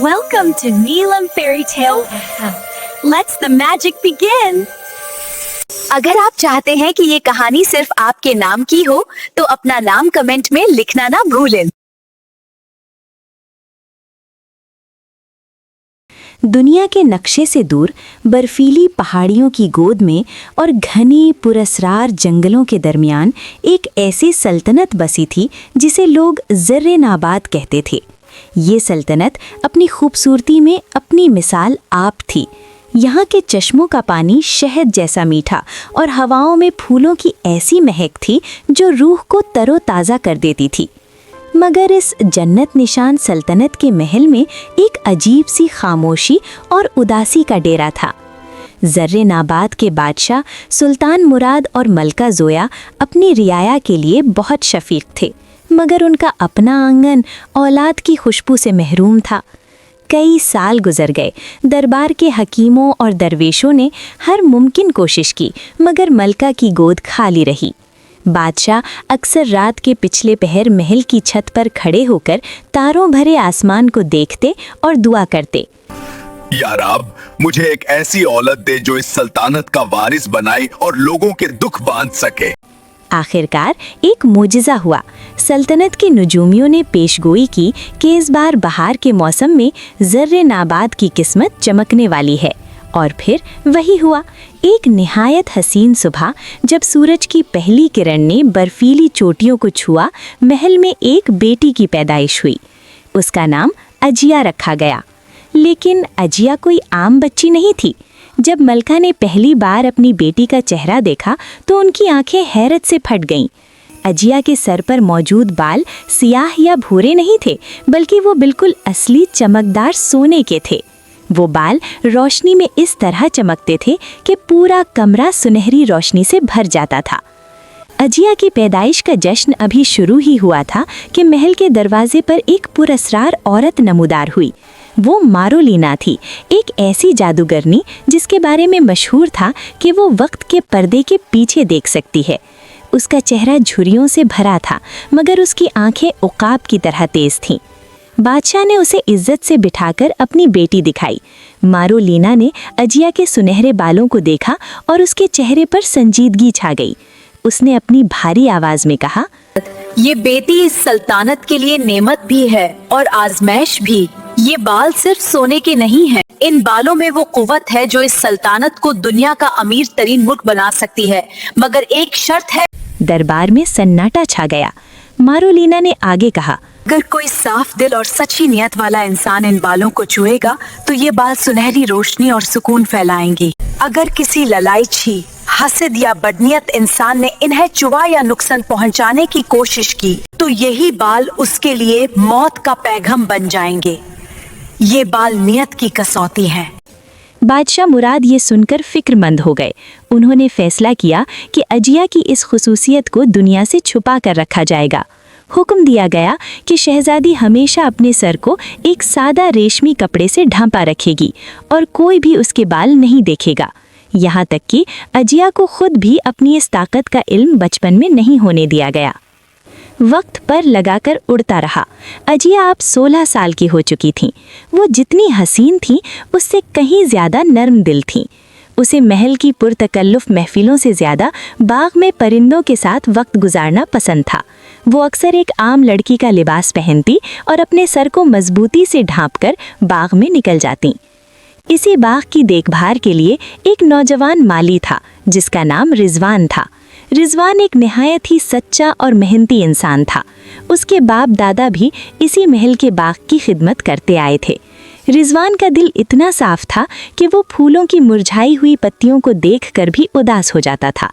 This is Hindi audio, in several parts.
Welcome to Neelam Fairy Tale. Let's the magic begin. अगर आप चाहते हैं कि ये कहानी सिर्फ आपके नाम की हो, तो अपना नाम कमेंट में लिखना ना भूलें। दुनिया के नक्शे से दूर बर्फीली पहाड़ियों की गोद में और घनी पुरस्रार जंगलों के दरमियान एक ऐसी सल्तनत बसी थी जिसे लोग ज़र्र-ए-नाबाद कहते थे। ये सल्तनत अपनी खूबसूरती में अपनी मिसाल आप थी। यहाँ के चश्मों का पानी शहद जैसा मीठा और हवाओं में फूलों की ऐसी महक थी जो रूह को तरोताज़ा कर देती थी। मगर इस जन्नत निशान सल्तनत के महल में एक अजीब सी खामोशी और उदासी का डेरा था। ज़र्र-ए-नाबाद के बादशाह सुल्तान मुराद और मलका ज़ोया अपनी रियाया के लिए बहुत शफीक थे, मगर उनका अपना आंगन औलाद की खुशबू से महरूम था। कई साल गुजर गए। दरबार के हकीमों और दरवेशों ने हर मुमकिन कोशिश की, मगर मलका की गोद खाली रही। बादशाह अक्सर रात के पिछले पहर महल की छत पर खड़े होकर तारों भरे आसमान को देखते और दुआ करते। या रब, मुझे एक ऐसी औलत दे जो इस सल्तनत का वारिस बनाए और लोगों के दुख बांध सके। आखिरकार एक मोजिज़ा हुआ। सल्तनत के नुजूमियों ने पेशगोई की कि इस बार बहार के मौसम में ज़र्र-ए-नाबाद की किस्मत चमकने वाली है। और फिर वही हुआ। एक निहायत हसीन सुबह जब सूरज की पहली किरण ने बर्फीली चोटियों को छुआ, महल में एक बेटी की पैदाइश हुई। उसका नाम अजिया रखा गया। लेकिन अजिया कोई आम बच्ची नहीं थी। जब मलका ने पहली बार अपनी बेटी का चेहरा देखा तो उनकी आंखें हैरत से फट गईं। अजिया के सर पर मौजूद बाल सियाह या भूरे नहीं थे, बल्कि वो बिल्कुल असली चमकदार सोने के थे। वो बाल रोशनी में इस तरह चमकते थे कि पूरा कमरा सुनहरी रोशनी से भर जाता था। अजिया की पैदाइश का जश्न अभी शुरू ही हुआ था कि महल के दरवाजे पर एक पुरस्रार औरत नमूदार हुई। वो मारोलीना थी, एक ऐसी जादूगरनी जिसके बारे में मशहूर था कि वो वक्त के पर्दे के पीछे देख सकती है। उसका चेहरा झुर्रियों से भरा था, मगर उसकी आंखें उकाब की तरह तेज थीं। बादशाह ने उसे इज्जत से बिठाकर अपनी बेटी दिखाई। मारोलीना ने अजिया के सुनहरे बालों को देखा और उसके चेहरे पर संजीदगी छा गई। उसने अपनी भारी आवाज में कहा, ये बेटी इस सल्तनत के लिए नेमत भी है और आजमाइश भी। ये बाल सिर्फ सोने के नहीं हैं। इन बालों में वो कुव्वत है जो इस सल्तनत को दुनिया का अमीर तरीन मुल्क बना सकती है, मगर एक शर्त है। दरबार में सन्नाटा छा गया। मारोलीना ने आगे कहा, अगर कोई साफ दिल और सच्ची नियत वाला इंसान इन बालों को छुएगा तो ये बाल सुनहरी रोशनी और सुकून फैलाएंगे। अगर किसी ललाइची, हसद या बदनियत इंसान ने इन्हें चुवा या नुकसान पहुंचाने की कोशिश की तो यही बाल उसके लिए मौत का पैगाम बन जाएंगे। ये बाल नियत की कसौटी है। बादशाह मुराद ये सुनकर फिक्रमंद हो गए। उन्होंने फैसला किया कि अजिया की इस खुसूसियत को दुनिया से छुपा कर रखा जाएगा। हुक्म दिया गया कि शहजादी हमेशा अपने सर को एक सादा रेशमी कपड़े से ढांपा रखेगी और कोई भी उसके बाल नहीं देखेगा। यहाँ तक कि अजिया को खुद भी अपनी इस ताकत का इल्म बचपन में नहीं होने दिया गया। वक्त पर लगाकर उड़ता रहा। अजिया अब 16 साल की हो चुकी थीं। वो जितनी हसीन थीं, उससे कहीं ज़्यादा नर्म दिल थीं। उसे महल की पुरतकल्लुफ़ महफिलों से ज़्यादा बाग में परिंदों के साथ वक्त गुजारना पसंद था। वो अक्सर एक आम लड़की का लिबास पहनती और अपने सर को मजबूती से ढांपकर बाग में निकल जाती। इसी बाग की देखभाल के लिए एक नौजवान माली था जिसका नाम रिजवान था। रिजवान एक निहायत ही सच्चा और मेहनती इंसान था। उसके बाप दादा भी इसी महल के बाग की खिदमत करते आए थे। रिजवान का दिल इतना साफ था कि वो फूलों की मुरझाई हुई पत्तियों को देखकर भी उदास हो जाता था।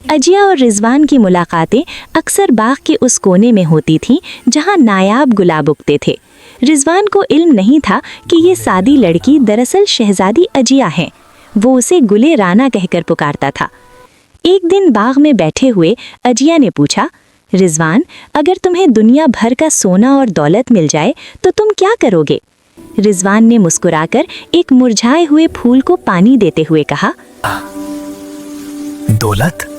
अजिया और रिजवान की मुलाकातें अक्सर बाग के उस कोने में होती थीं जहां नायाब गुलाब उगते थे। रिजवान को इल्म नहीं था कि ये सादी लड़की दरअसल शहजादी अजिया है। वो उसे गुले राना कहकर पुकारता था। एक दिन बाग में बैठे हुए अजिया ने पूछा, रिजवान, अगर तुम्हें दुनिया भर का सोना और दौलत मिल जाए तो तुम क्या करोगे? रिजवान ने मुस्कुराकर एक मुरझाए हुए फूल को पानी देते हुए कहा, दौलत?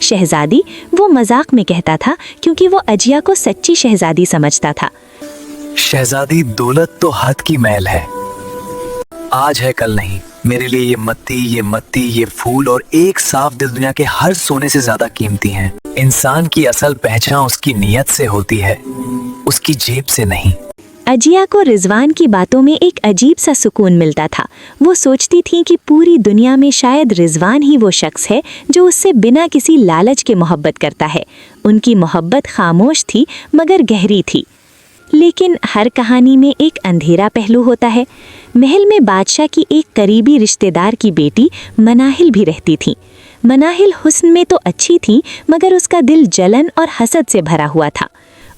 शहजादी, वो मजाक में कहता था क्योंकि वो अजिया को सच्ची शहजादी समझता था। शहजादी, दौलत तो हद की मैल है, आज है कल नहीं। मेरे लिए ये मत्ती, ये फूल और एक साफ दिल दुनिया के हर सोने से ज्यादा कीमती हैं। इंसान की असल पहचान उसकी नीयत से होती है, उसकी जेब से नहीं। अजिया को रिजवान की बातों में एक अजीब सा सुकून मिलता था। वो सोचती थी कि पूरी दुनिया में शायद रिजवान ही वो शख्स है जो उससे बिना किसी लालच के मोहब्बत करता है। उनकी मोहब्बत खामोश थी मगर गहरी थी। लेकिन हर कहानी में एक अंधेरा पहलू होता है। महल में बादशाह की एक करीबी रिश्तेदार की बेटी मनाहिल भी रहती थी। मनाहिल हुस्न में तो अच्छी थी मगर उसका दिल जलन और हसद से भरा हुआ था।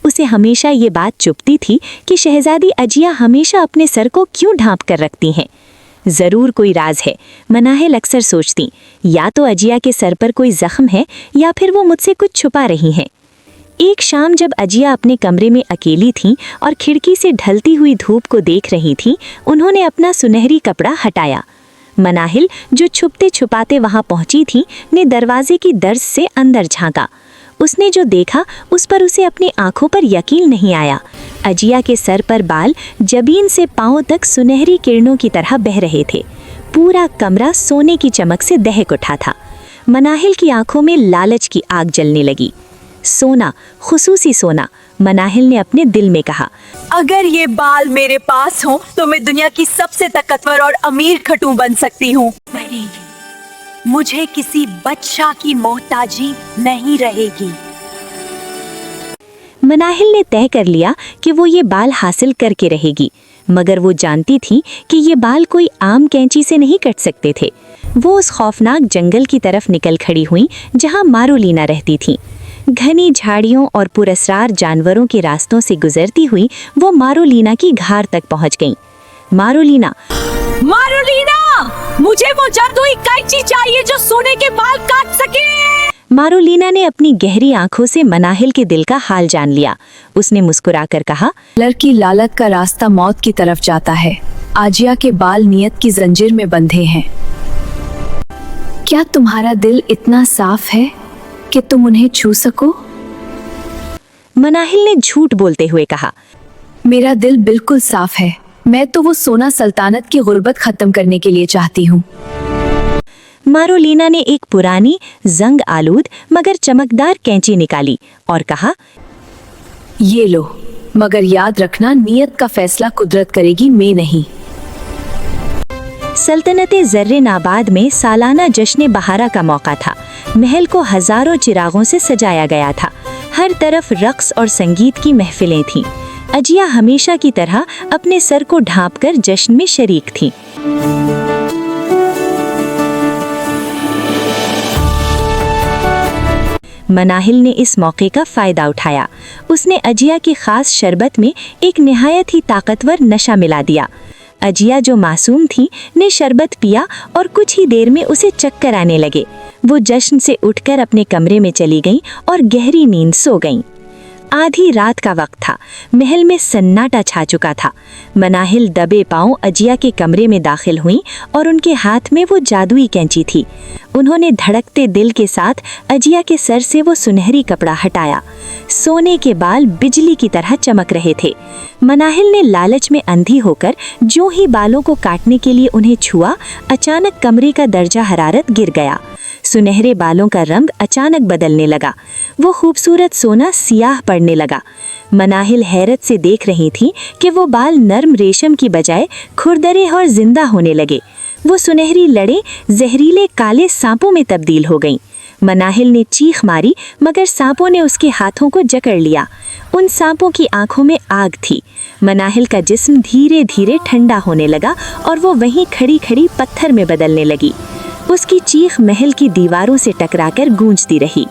उसे हमेशा ये बात चुभती थी कि शहजादी अजिया हमेशा अपने सर को क्यों ढांप कर रखती हैं। ज़रूर कोई राज है, मनाहिल अक्सर सोचती। या तो अजिया के सर पर कोई जख्म है या फिर वो मुझसे कुछ छुपा रही हैं। एक शाम जब अजिया अपने कमरे में अकेली थीं और खिड़की से ढलती हुई धूप को देख रही थीं, उन्होंने अपना सुनहरी कपड़ा हटाया। मनाहिल, जो छुपते छुपाते वहां पहुंची थी, ने दरवाजे की दर्ज से अंदर झांका। उसने जो देखा उस पर उसे अपनी आंखों पर यकीन नहीं आया। अजिया के सर पर बाल जबीन से पांव तक सुनहरी किरणों की तरह बह रहे थे। पूरा कमरा सोने की चमक से दहक उठा था। मनाहिल की आंखों में लालच की आग जलने लगी। सोना, खुसूसी सोना, मनाहिल ने अपने दिल में कहा। अगर ये बाल मेरे पास हों तो मैं दुनिया की सबसे ताकतवर और अमीर खटू बन सकती हूँ। मुझे किसी बादशाह की मोहताजी नहीं रहेगी। मनाहिल ने तय कर लिया कि वो ये बाल हासिल करके रहेगी, मगर वो जानती थी कि ये बाल कोई आम कैंची से नहीं कट सकते थे। वो उस खौफनाक जंगल की तरफ निकल खड़ी हुई जहाँ मारोलीना रहती थी। घनी झाड़ियों और पुरस्रार जानवरों के रास्तों से गुजरती हुई वो मारोलीना की घार तक पहुंच गईं। मारोलीना, मुझे वो जादुई कैंची चाहिए जो सोने के बाल काट सके। मारोलीना ने अपनी गहरी आंखों से मनाहिल के दिल का हाल जान लिया। उसने मुस्कुराकर कहा, लड़की लालच का रास्ता मौत की तरफ जाता है। आजिया के बाल नियत की जंजीर में बंधे हैं। क्या तुम्हारा दिल इतना साफ है कि तुम उन्हें छू सको? मनाहिल ने झूठ बोलते हुए कहा, मेरा दिल बिल्कुल साफ है। मैं तो वो सोना सल्तनत की गुर्बत खत्म करने के लिए चाहती हूँ। मारोलीना ने एक पुरानी जंग आलूद मगर चमकदार कैंची निकाली और कहा, ये लो, मगर याद रखना नियत का फैसला कुदरत करेगी, मैं नहीं। सल्तनते ज़र्रे नाबाद में सालाना जश्न बहारा का मौका था। महल को हजारों चिरागों से सजाया गया था। हर तरफ रक्स और संगीत की महफिलें थीं। अजिया हमेशा की तरह अपने सर को ढांपकर जश्न में शरीक थी। मनाहिल ने इस मौके का फायदा उठाया। उसने अजिया की खास शरबत में एक निहायत ही ताकतवर नशा मिला दिया। अजिया, जो मासूम थी, ने शरबत पिया और कुछ ही देर में उसे चक्कर आने लगे। वो जश्न से उठकर अपने कमरे में चली गईं और गहरी नींद सो गईं। आधी रात का वक्त था। महल में सन्नाटा छा चुका था। मनाहिल दबे पांव अजिया के कमरे में दाखिल हुईं और उनके हाथ में वो जादुई कैंची थी। उन्होंने धड़कते दिल के साथ अजिया के सर से वो सुनहरी कपड़ा हटाया। सोने के बाल बिजली की तरह चमक रहे थे। मनाहिल ने लालच में अंधी होकर जो ही बालों को काटने के लिए उन्हें छुआ, अचानक कमरे का दर्जा हरारत गिर गया। सुनहरे बालों का रंग अचानक बदलने लगा। वो खूबसूरत सोना सियाह पड़ने लगा। मनाहिल हैरत से देख रही थी कि वो बाल नर्म रेशम की बजाय खुरदरे और जिंदा होने लगे। वो सुनहरी लड़ें जहरीले काले सांपों में तब्दील हो गईं। मनाहिल ने चीख मारी मगर सांपों ने उसके हाथों को जकड़ लिया। उन सांपों की आंखों में आग थी। मनाहिल का जिस्म धीरे धीरे ठंडा होने लगा और वो वहीं खड़ी खड़ी पत्थर में बदलने लगी। उसकी चीख महल की दीवारों से टकराकर गूंजती रही।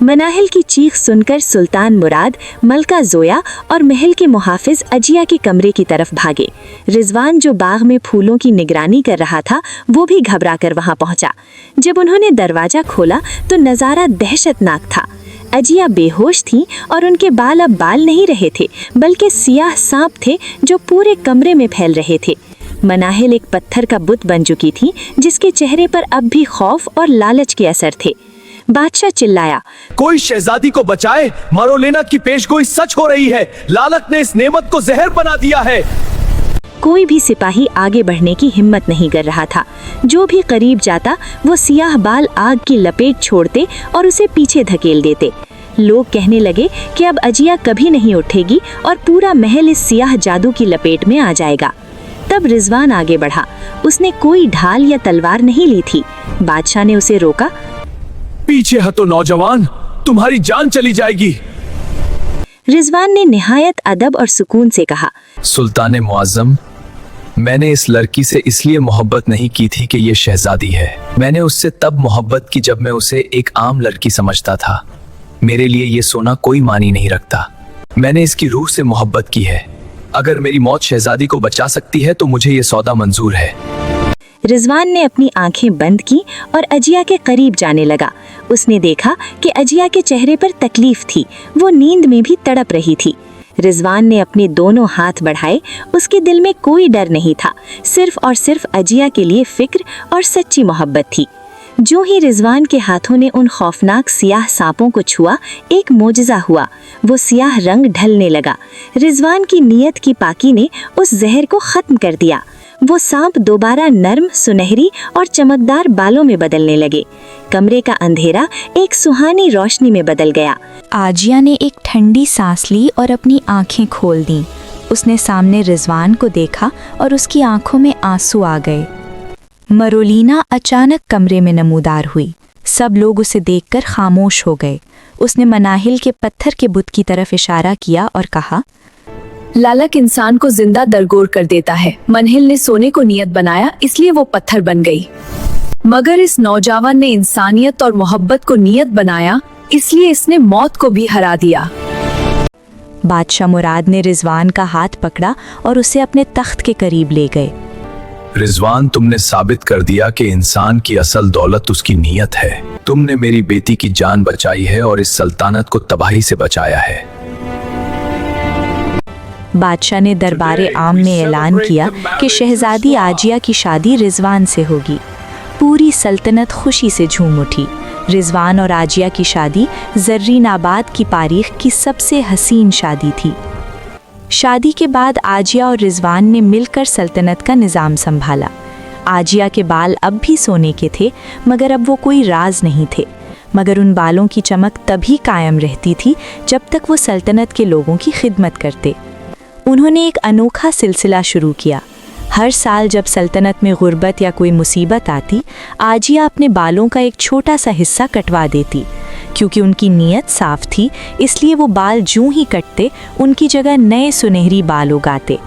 मनाहिल की चीख सुनकर सुल्तान मुराद, मलका जोया और महल के मुहाफिज अजिया के कमरे की तरफ भागे। रिजवान, जो बाग में फूलों की निगरानी कर रहा था, वो भी घबराकर वहां पहुंचा। जब उन्होंने दरवाजा खोला तो नज़ारा दहशतनाक था। अजिया बेहोश थीं और उनके बाल अब बाल नहीं रहे थे, बल्कि सियाह सांप थे जो पूरे कमरे में फैल रहे थे। मनाहिल एक पत्थर का बुत बन चुकी थी जिसके चेहरे पर अब भी खौफ और लालच के असर थे। बादशाह चिल्लाया, कोई शहजादी को बचाए, मारो लेना की पेशगोई सच हो रही है। लालच ने इस नेमत को जहर बना दिया है। कोई भी सिपाही आगे बढ़ने की हिम्मत नहीं कर रहा था। जो भी करीब जाता वो सियाह बाल आग की लपेट छोड़ते और उसे पीछे धकेल देते। लोग कहने लगे कि अब अजिया कभी नहीं उठेगी और पूरा महल इस सियाह जादू की लपेट में आ जाएगा। तब रिजवान आगे बढ़ा। उसने कोई ढाल या तलवार नहीं ली थी। बादशाह ने उसे रोका। पीछे हटो नौजवान, तुम्हारी जान चली जाएगी। रिजवान ने निहायत अदब और सुकून से कहा, सुल्तान मुआज्जम, मैंने इस लड़की से इसलिए मोहब्बत नहीं की थी कि ये शहजादी है। मैंने उससे तब मोहब्बत की जब मैं उसे एक आम लड़की समझता था। मेरे लिए ये सोना कोई मानी नहीं रखता। मैंने इसकी रूह से मोहब्बत की है। अगर मेरी मौत शहजादी को बचा सकती है तो मुझे ये सौदा मंजूर है। रिजवान ने अपनी आंखें बंद की और अजिया के करीब जाने लगा। उसने देखा कि अजिया के चेहरे पर तकलीफ थी। वो नींद में भी तड़प रही थी। रिजवान ने अपने दोनों हाथ बढ़ाए। उसके दिल में कोई डर नहीं था, सिर्फ और सिर्फ अजिया के लिए फिक्र और सच्ची मोहब्बत थी। जो ही रिजवान के हाथों ने उन खौफनाक सियाह सांपों को छुआ, एक मोजज़ा हुआ। वो सियाह रंग ढलने लगा। रिजवान की नीयत की पाकी ने उस जहर को खत्म कर दिया। वो सांप दोबारा नर्म, सुनहरी और चमकदार बालों में बदलने लगे। कमरे का अंधेरा एक सुहानी रोशनी में बदल गया। आजिया ने एक ठंडी सांस ली और अपनी आंखें खोल दी। उसने सामने रिजवान को देखा और उसकी आंखों में आंसू आ गए। मरोलीना अचानक कमरे में नमूदार हुई। सब लोग उसे देखकर खामोश हो गए। उसने मनाहिल के पत्थर के बुत की तरफ इशारा किया और कहा, लालच इंसान को जिंदा दरगोर कर देता है। मनहिल ने सोने को नियत बनाया, इसलिए वो पत्थर बन गई। मगर इस नौजवान ने इंसानियत और मोहब्बत को नियत बनाया, इसलिए इसने मौत को भी हरा दिया। बादशाह मुराद ने रिजवान का हाथ पकड़ा और उसे अपने तख्त के करीब ले गए। रिजवान, तुमने साबित कर दिया कि इंसान की असल दौलत उसकी नीयत है। तुमने मेरी बेटी की जान बचाई है और इस सल्तनत को तबाही से बचाया है। बादशाह ने दरबारे आम में ऐलान किया कि शहजादी आजिया की शादी रिजवान से होगी। पूरी सल्तनत खुशी से झूम उठी। रिजवान और आजिया की शादी जर्रीन आबाद की तारीख की सबसे हसीन शादी थी। शादी के बाद आजिया और रिजवान ने मिलकर सल्तनत का निज़ाम संभाला। आजिया के बाल अब भी सोने के थे, मगर अब वो कोई राज नहीं थे। मगर उन बालों की चमक तभी कायम रहती थी जब तक वो सल्तनत के लोगों की खिदमत करते। उन्होंने एक अनोखा सिलसिला शुरू किया। हर साल जब सल्तनत में गुर्बत या कोई मुसीबत आती, आजिया अपने बालों का एक छोटा सा हिस्सा कटवा देती। क्योंकि उनकी नीयत साफ थी, इसलिए वो बाल जूं ही कटते उनकी जगह नए सुनहरी बाल उगाते।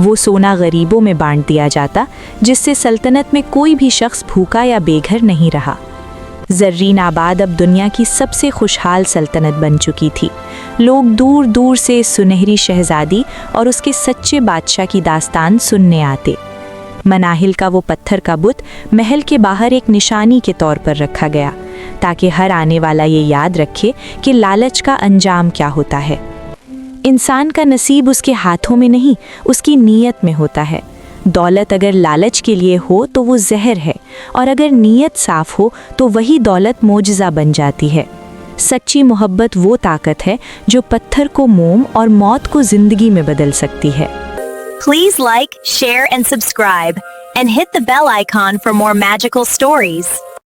वो सोना गरीबों में बांट दिया जाता, जिससे सल्तनत में कोई भी शख्स भूखा या बेघर नहीं रहा। जर्रीन आबाद अब दुनिया की सबसे खुशहाल सल्तनत बन चुकी थी। लोग दूर दूर से सुनहरी शहजादी और उसके सच्चे बादशाह की दास्तान सुनने आते। मनाहिल का वो पत्थर का बुत महल के बाहर एक निशानी के तौर पर रखा गया, ताकि हर आने वाला ये याद रखे कि लालच का अंजाम क्या होता है। इंसान का नसीब उसके हाथों में नहीं, उसकी नीयत में होता है। दौलत अगर लालच के लिए हो तो वो जहर है, और अगर नीयत साफ हो तो वही दौलत मोजज़ा बन जाती है। सच्ची मोहब्बत वो ताकत है जो पत्थर को मोम और मौत को जिंदगी में बदल सकती है। Please like, share and subscribe and hit the bell icon for more magical stories.